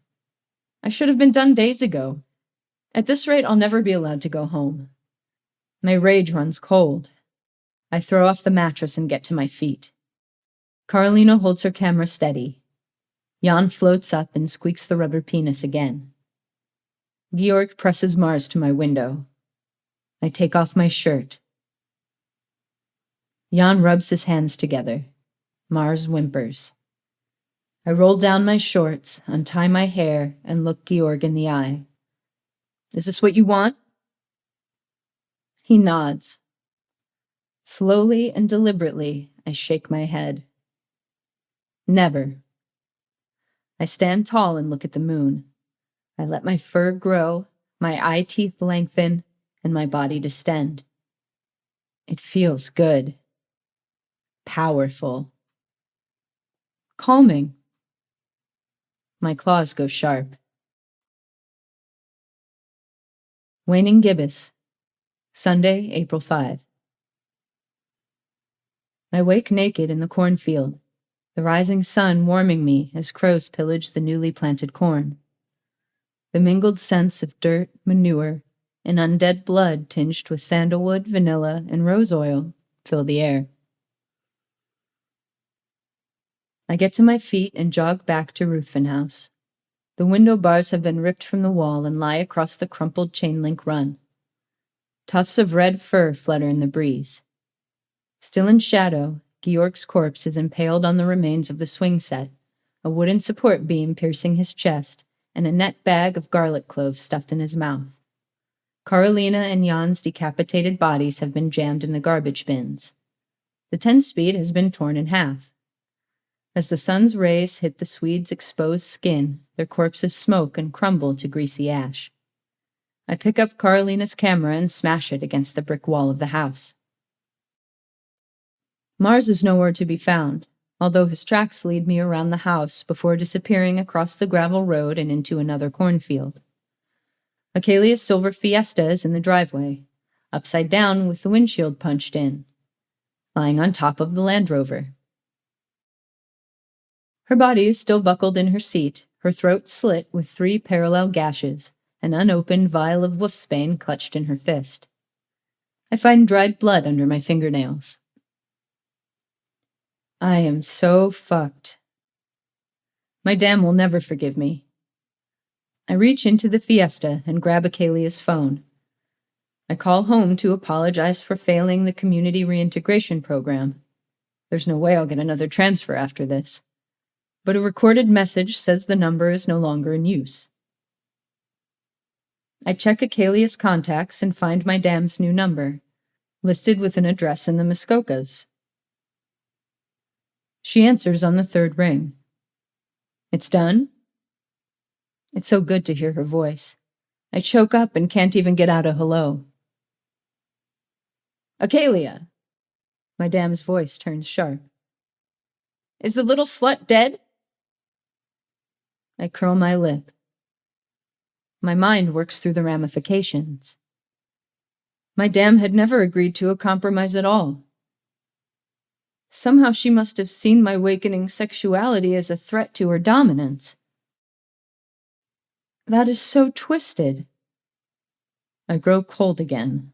I should have been done days ago. At this rate, I'll never be allowed to go home. My rage runs cold. I throw off the mattress and get to my feet. Carolina holds her camera steady. Jan floats up and squeaks the rubber penis again. Georg presses Mars to my window. I take off my shirt. Jan rubs his hands together. Mars whimpers. I roll down my shorts, untie my hair, and look Georg in the eye. Is this what you want? He nods. Slowly and deliberately, I shake my head. Never. I stand tall and look at the moon. I let my fur grow, my eye teeth lengthen, and my body distend. It feels good. Powerful. Calming. My claws go sharp. Waning gibbous. Sunday, April 5. I wake naked in the cornfield, the rising sun warming me as crows pillage the newly planted corn. The mingled scents of dirt, manure, and undead blood tinged with sandalwood, vanilla, and rose oil fill the air. I get to my feet and jog back to Ruthven House. The window bars have been ripped from the wall and lie across the crumpled chain-link run. Tufts of red fur flutter in the breeze. Still in shadow, Georg's corpse is impaled on the remains of the swing set, a wooden support beam piercing his chest, and a net bag of garlic cloves stuffed in his mouth. Carolina and Jan's decapitated bodies have been jammed in the garbage bins. The 10-speed has been torn in half. As the sun's rays hit the Swedes' exposed skin, their corpses smoke and crumble to greasy ash. I pick up Carolina's camera and smash it against the brick wall of the house. Mars is nowhere to be found, although his tracks lead me around the house before disappearing across the gravel road and into another cornfield. Acalia's silver Fiesta is in the driveway, upside down with the windshield punched in, lying on top of the Land Rover. Her body is still buckled in her seat, her throat slit with 3 parallel gashes, an unopened vial of wolfsbane clutched in her fist. I find dried blood under my fingernails. I am so fucked. My dam will never forgive me. I reach into the Fiesta and grab Acalia's phone. I call home to apologize for failing the community reintegration program. There's no way I'll get another transfer after this. But a recorded message says the number is no longer in use. I check Acalia's contacts and find my dam's new number, listed with an address in the Muskokas. She answers on the 3rd ring. It's done? It's so good to hear her voice. I choke up and can't even get out a hello. Acalia! My dam's voice turns sharp. Is the little slut dead? I curl my lip. My mind works through the ramifications. My dam had never agreed to a compromise at all. Somehow she must have seen my awakening sexuality as a threat to her dominance. That is so twisted. I grow cold again.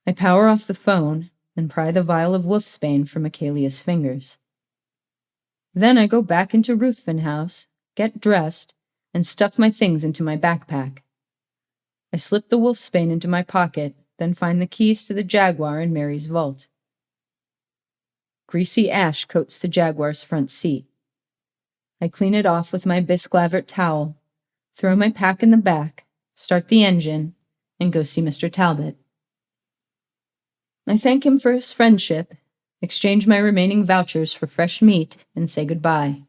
I power off the phone and pry the vial of wolfsbane from Acalia's fingers. Then I go back into Ruthven House, get dressed, and stuff my things into my backpack. I slip the wolfsbane into my pocket, then find the keys to the Jaguar in Mary's vault. Greasy ash coats the Jaguar's front seat. I clean it off with my bisclavert towel, throw my pack in the back, start the engine, and go see Mr. Talbot. I thank him for his friendship, exchange my remaining vouchers for fresh meat, and say goodbye.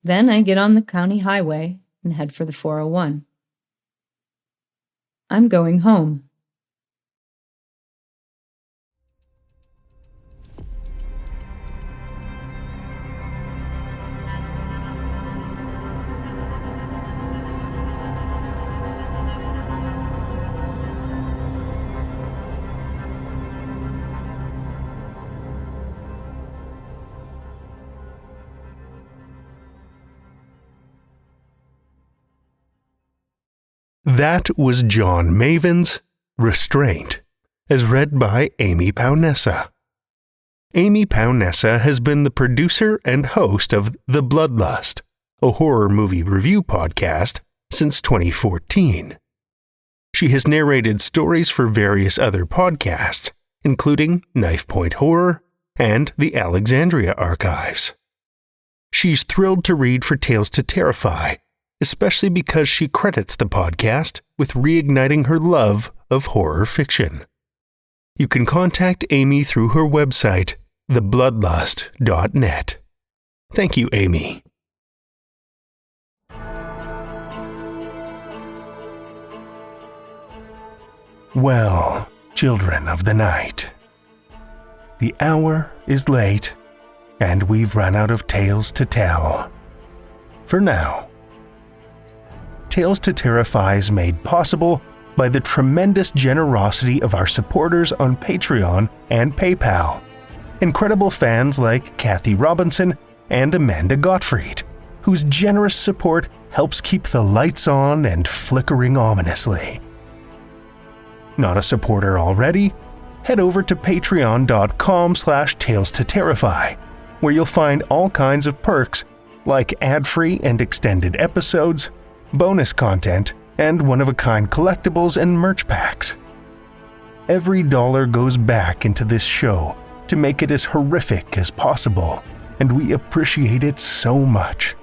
Then I get on the county highway and head for the 401. I'm going home. That was John Mavin's Restraint, as read by Amy Paonessa. Amy Paonessa has been the producer and host of The Bloodlust, a horror movie review podcast, since 2014. She has narrated stories for various other podcasts, including Knife Point Horror and the Alexandria Archives. She's thrilled to read for Tales to Terrify, especially because she credits the podcast with reigniting her love of horror fiction. You can contact Amy through her website, thebloodlust.net. Thank you, Amy. Well, children of the night, the hour is late, and we've run out of tales to tell. For now. Tales to Terrify is made possible by the tremendous generosity of our supporters on Patreon and PayPal. Incredible fans like Kathy Robinson and Amanda Gottfried, whose generous support helps keep the lights on and flickering ominously. Not a supporter already? Head over to patreon.com/Tales to Terrify, where you'll find all kinds of perks like ad-free and extended episodes, bonus content, and one-of-a-kind collectibles and merch packs. Every dollar goes back into this show to make it as horrific as possible, and we appreciate it so much.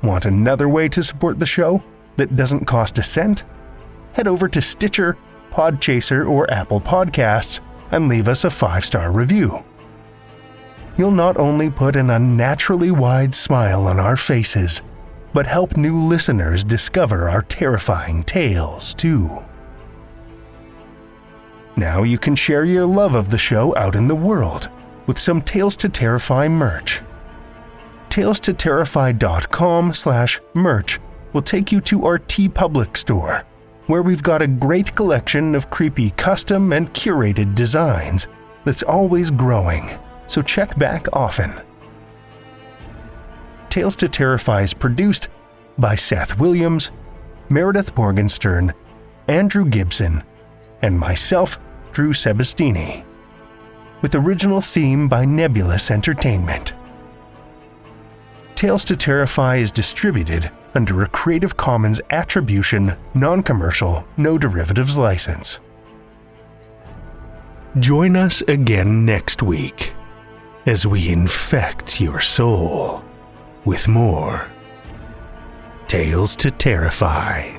Want another way to support the show that doesn't cost a cent? Head over to Stitcher, Podchaser, or Apple Podcasts and leave us a 5-star review. You'll not only put an unnaturally wide smile on our faces, but help new listeners discover our terrifying tales, too. Now you can share your love of the show out in the world with some Tales to Terrify merch. TalesToTerrify.com/merch will take you to our TeePublic store, where we've got a great collection of creepy custom and curated designs that's always growing, so check back often. Tales to Terrify is produced by Seth Williams, Meredith Morgenstern, Andrew Gibson, and myself, Drew Sebastini, with original theme by Nebulous Entertainment. Tales to Terrify is distributed under a Creative Commons Attribution, Non-Commercial, No Derivatives license. Join us again next week as we infect your soul with more Tales to Terrify.